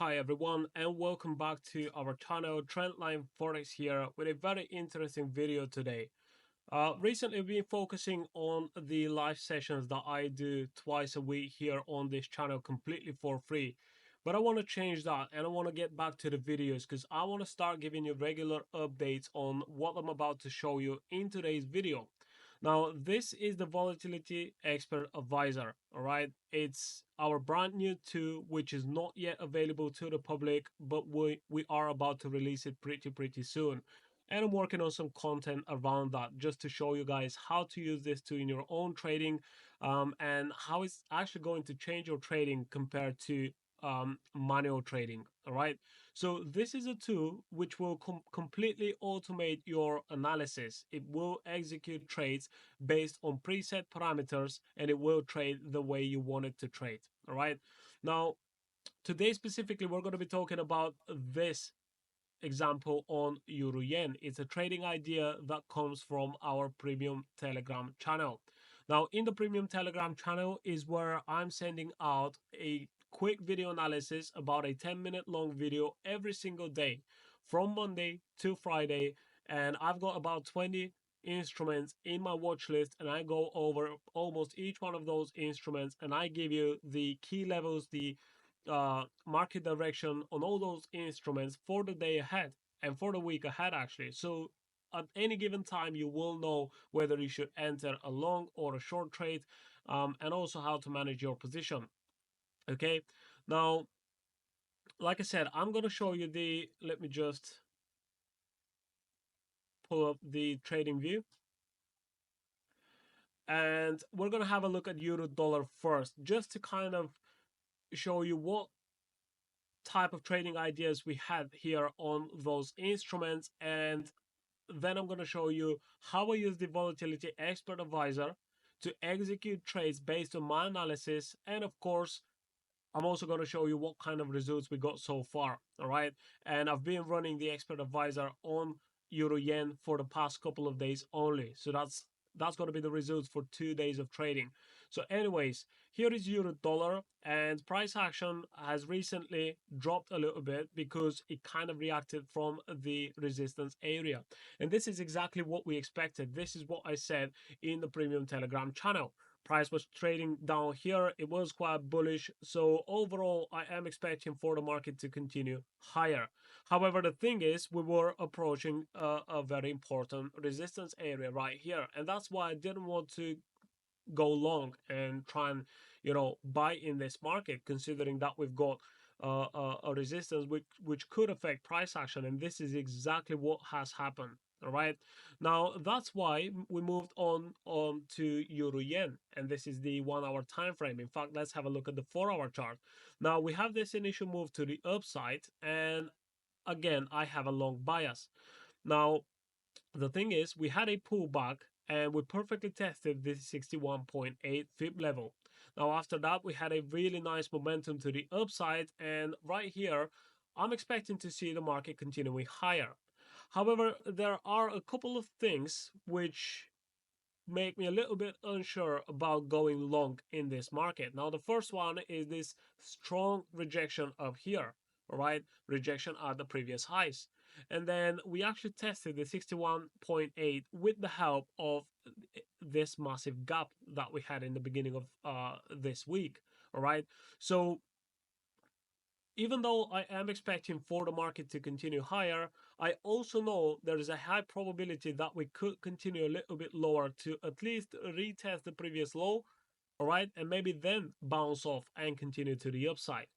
Hi everyone, and welcome back to our channel Trendline Forex here with a very interesting video today. Recently we've been focusing on the live sessions that I do twice a week here on this channel completely for free. But I want to change that and I want to get back to the videos because I want to start giving you regular updates on what I'm about to show you in today's video. Now, this is the Volatility Expert Advisor, all right? It's our brand new tool, which is not yet available to the public, but we are about to release it pretty soon. And I'm working on some content around that just to show you guys how to use this tool in your own trading and how it's actually going to change your trading compared to manual trading, all right? So this is a tool which will completely automate your analysis. It will execute trades based on preset parameters and it will trade the way you want it to trade. All right. Now, today specifically, we're going to be talking about this example on Euro Yen. It's a trading idea that comes from our premium Telegram channel. Now, in the premium Telegram channel is where I'm sending out a quick video analysis about a 10-minute long video every single day from Monday to Friday. And I've got about 20 instruments in my watch list and I go over almost each one of those instruments and I give you the key levels, the market direction on all those instruments for the day ahead and for the week ahead actually. So at any given time you will know whether you should enter a long or a short trade, and also how to manage your position. Okay, now like I said, I'm going to show you the, let me just pull up the trading view, and we're going to have a look at euro dollar first just to kind of show you what type of trading ideas we had here on those instruments. And then I'm going to show you how I use the Volatility Expert Advisor to execute trades based on my analysis. And of course, I'm also going to show you what kind of results we got so far. All right. And I've been running the Expert Advisor on Euro Yen for the past couple of days only. So that's going to be the results for 2 days of trading. So anyways, here is euro dollar, and price action has recently dropped a little bit because it kind of reacted from the resistance area. And this is exactly what we expected. This is what I said in the premium Telegram channel. Price was trading down here. It was quite bullish. So overall, I am expecting for the market to continue higher. However, the thing is, we were approaching a very important resistance area right here. And that's why I didn't want to go long and try and, buy in this market, considering that we've got a resistance which could affect price action. And this is exactly what has happened. All right. Now that's why we moved on to Euro Yen, and this is the 1 hour time frame. In fact, let's have a look at the 4 hour chart. Now we have this initial move to the upside, and again, I have a long bias. Now the thing is, we had a pullback and we perfectly tested this 61.8 fib level. Now after that, we had a really nice momentum to the upside, and right here I'm expecting to see the market continuing higher. However, there are a couple of things which make me a little bit unsure about going long in this market. Now the first one is this strong rejection of here, all right, rejection at the previous highs. And then we actually tested the 61.8 with the help of this massive gap that we had in the beginning of this week. All right. So even though I am expecting for the market to continue higher, I also know there is a high probability that we could continue a little bit lower to at least retest the previous low, all right, and maybe then bounce off and continue to the upside.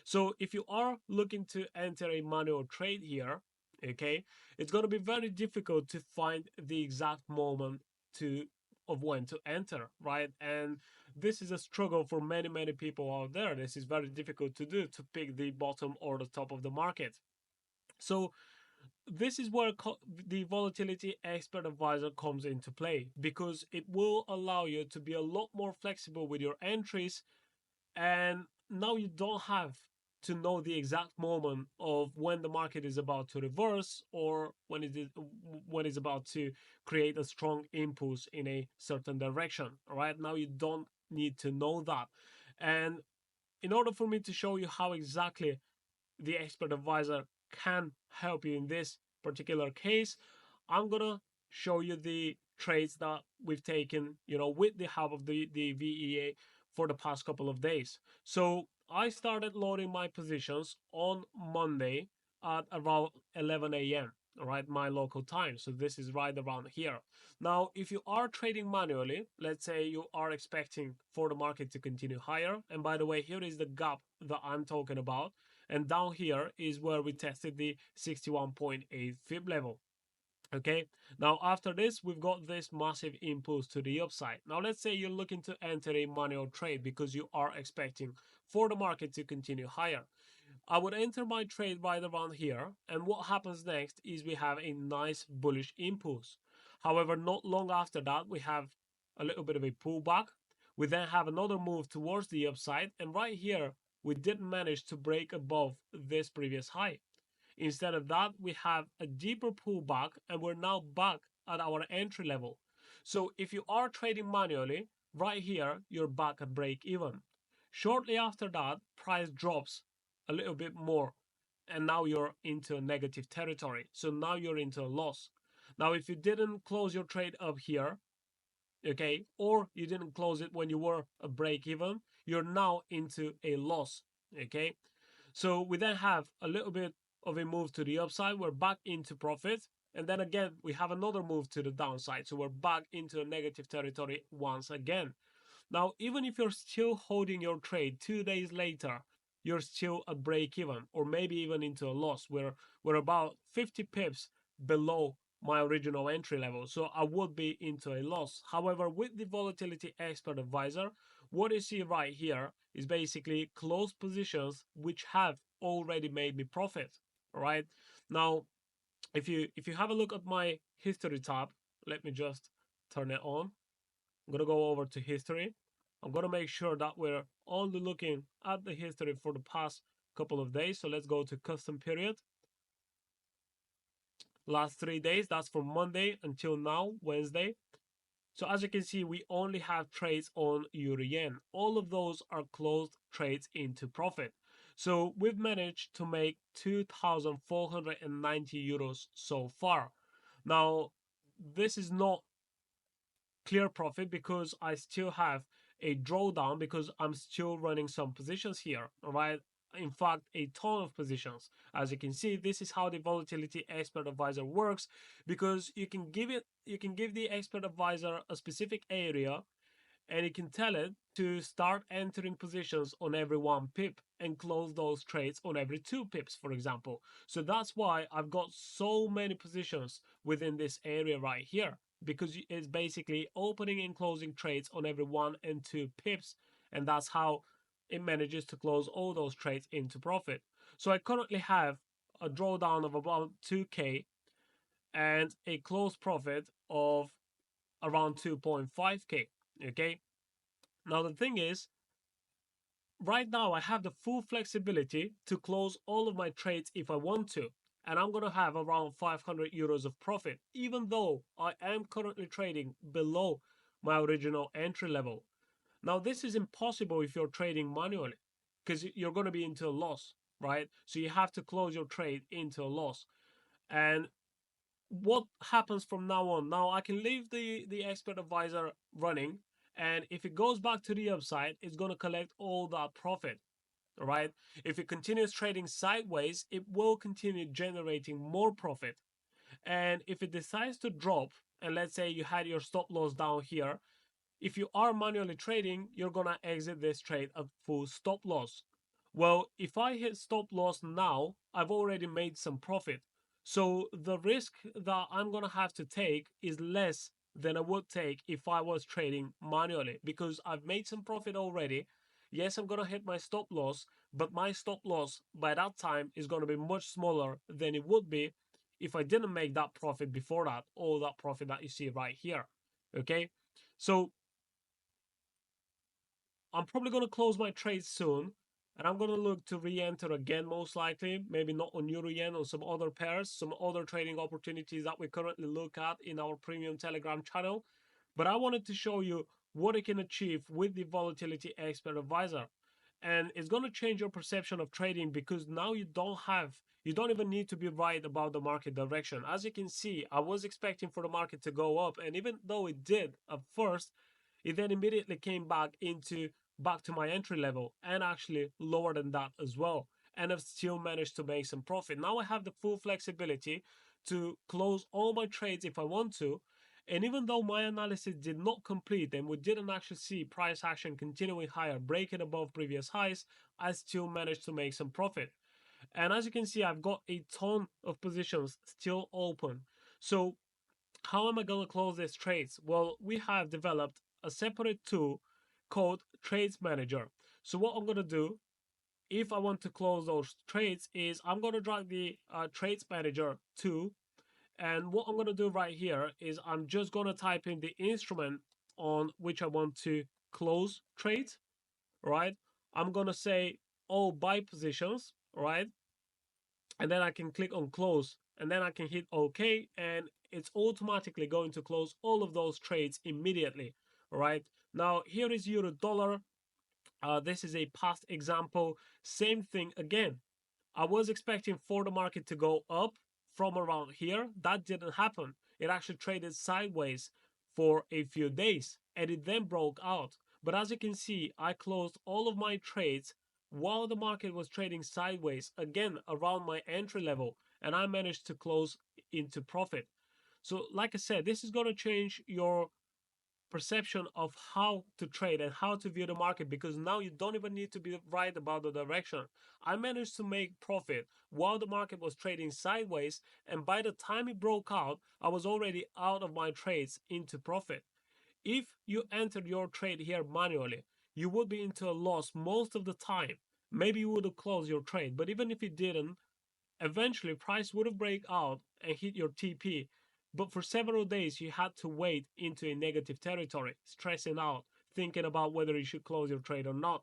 So if you are looking to enter a manual trade here, okay, it's going to be very difficult to find the exact moment to of when to enter, right? And this is a struggle for many people out there. This is very difficult to do, to pick the bottom or the top of the market. So this is where the Volatility Expert Advisor comes into play, because it will allow you to be a lot more flexible with your entries. And now you don't have to know the exact moment of when the market is about to reverse, or when it's about to create a strong impulse in a certain direction. All right, now you don't need to know that. And in order for me to show you how exactly the expert advisor can help you in this particular case, I'm gonna show you the trades that we've taken, with the help of the VEA for the past couple of days. So I started loading my positions on Monday at around 11 a.m. All right, my local time. So this is right around here. Now, if you are trading manually, let's say you are expecting for the market to continue higher. And by the way, here is the gap that I'm talking about. And down here is where we tested the 61.8 fib level. Okay, now after this, we've got this massive impulse to the upside. Now, let's say you're looking to enter a manual trade because you are expecting for the market to continue higher. I would enter my trade right around here, and what happens next is we have a nice bullish impulse. However, not long after that, we have a little bit of a pullback. We then have another move towards the upside, and right here, we didn't manage to break above this previous high. Instead of that, we have a deeper pullback, and we're now back at our entry level. So if you are trading manually, right here, you're back at break even. Shortly after that, price drops a little bit more, and now you're into negative territory. So now you're into a loss. Now, if you didn't close your trade up here, okay, or you didn't close it when you were a break even, you're now into a loss, okay? So we then have a little bit of a move to the upside. We're back into profit. And then again, we have another move to the downside. So we're back into a negative territory once again. Now, even if you're still holding your trade 2 days later, you're still at break even or maybe even into a loss. We're about 50 pips below my original entry level. So I would be into a loss. However, with the Volatility Expert Advisor, what you see right here is basically closed positions which have already made me profit. All right. Now, if you have a look at my history tab, let me just turn it on. I'm going to go over to history. I'm going to make sure that we're only looking at the history for the past couple of days. So let's go to custom period. Last 3 days, that's from Monday until now, Wednesday. So as you can see, we only have trades on Euro Yen. All of those are closed trades into profit. So we've managed to make 2,490 euros so far. Now, this is not clear profit because I still have a drawdown because I'm still running some positions here, all right? In fact, a ton of positions. As you can see, this is how the Volatility Expert Advisor works, because you can give the expert advisor a specific area, and you can tell it to start entering positions on every 1 pip and close those trades on every 2 pips, for example. So that's why I've got so many positions within this area right here, because it's basically opening and closing trades on every 1 and 2 pips, and that's how it manages to close all those trades into profit. So I currently have a drawdown of about 2k and a close profit of around 2.5k. Okay, now the thing is, right now I have the full flexibility to close all of my trades if I want to, and I'm gonna have around 500 euros of profit, even though I am currently trading below my original entry level. Now, this is impossible if you're trading manually, because you're gonna be into a loss, right? So you have to close your trade into a loss. And what happens from now on? Now I can leave the expert advisor running, and if it goes back to the upside, it's going to collect all that profit. All right, if it continues trading sideways, it will continue generating more profit. And if it decides to drop, and let's say you had your stop loss down here, if you are manually trading, you're gonna exit this trade at full stop loss. Well, if I hit stop loss now, I've already made some profit. So the risk that I'm gonna have to take is less than I would take if I was trading manually, because I've made some profit already. Yes, I'm gonna hit my stop loss, but my stop loss by that time is gonna be much smaller than it would be if I didn't make that profit before that, all that profit that you see right here. Okay, so I'm probably going to close my trade soon, and I'm going to look to re-enter again, most likely, maybe not on Euro Yen, on some other pairs, some other trading opportunities that we currently look at in our premium Telegram channel. But I wanted to show you what you can achieve with the Volatility Expert Advisor. and it's going to change your perception of trading, because now you don't even need to be right about the market direction. As you can see, I was expecting for the market to go up, and even though it did at first, it then immediately came back to my entry level, and actually lower than that as well, and I've still managed to make some profit. Now I have the full flexibility to close all my trades if I want to. And even though my analysis did not complete and we didn't actually see price action continuing higher, breaking above previous highs, I still managed to make some profit. And as you can see, I've got a ton of positions still open. So how am I going to close these trades? Well, we have developed a separate tool called Trades Manager. So what I'm going to do, if I want to close those trades, is I'm going to drag the Trades Manager tool, and what I'm going to do right here is I'm just going to type in the instrument on which I want to close trades, right? I'm going to say all buy positions, right? And then I can click on close, and then I can hit OK, and it's automatically going to close all of those trades immediately, right? Now, here is euro dollar. This is a past example. Same thing again. I was expecting for the market to go up from around here. That didn't happen. It actually traded sideways for a few days, and it then broke out. But as you can see, I closed all of my trades while the market was trading sideways, again around my entry level, and I managed to close into profit. So like I said, this is going to change your perception of how to trade and how to view the market, because now you don't even need to be right about the direction. I managed to make profit while the market was trading sideways, and by the time it broke out, I was already out of my trades into profit. If you entered your trade here manually, you would be into a loss most of the time. Maybe you would have closed your trade, but even if you didn't, eventually, price would have break out and hit your TP, but for several days you had to wait into a negative territory, stressing out, thinking about whether you should close your trade or not.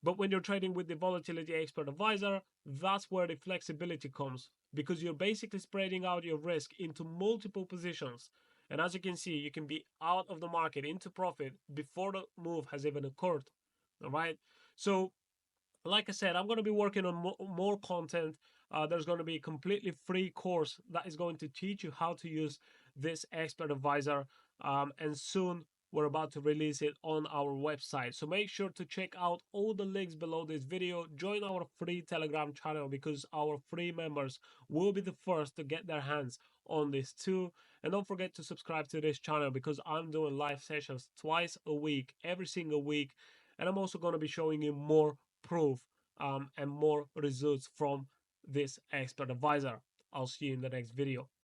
But when you're trading with the Volatility Expert Advisor, that's where the flexibility comes, because you're basically spreading out your risk into multiple positions. And as you can see, you can be out of the market into profit before the move has even occurred. All right. So like I said, I'm going to be working on more content. There's going to be a completely free course that is going to teach you how to use this expert advisor. And soon we're about to release it on our website. So make sure to check out all the links below this video. Join our free Telegram channel, because our free members will be the first to get their hands on this too. And don't forget to subscribe to this channel, because I'm doing live sessions twice a week, every single week. And I'm also going to be showing you more proof and more results from this expert advisor. I'll see you in the next video.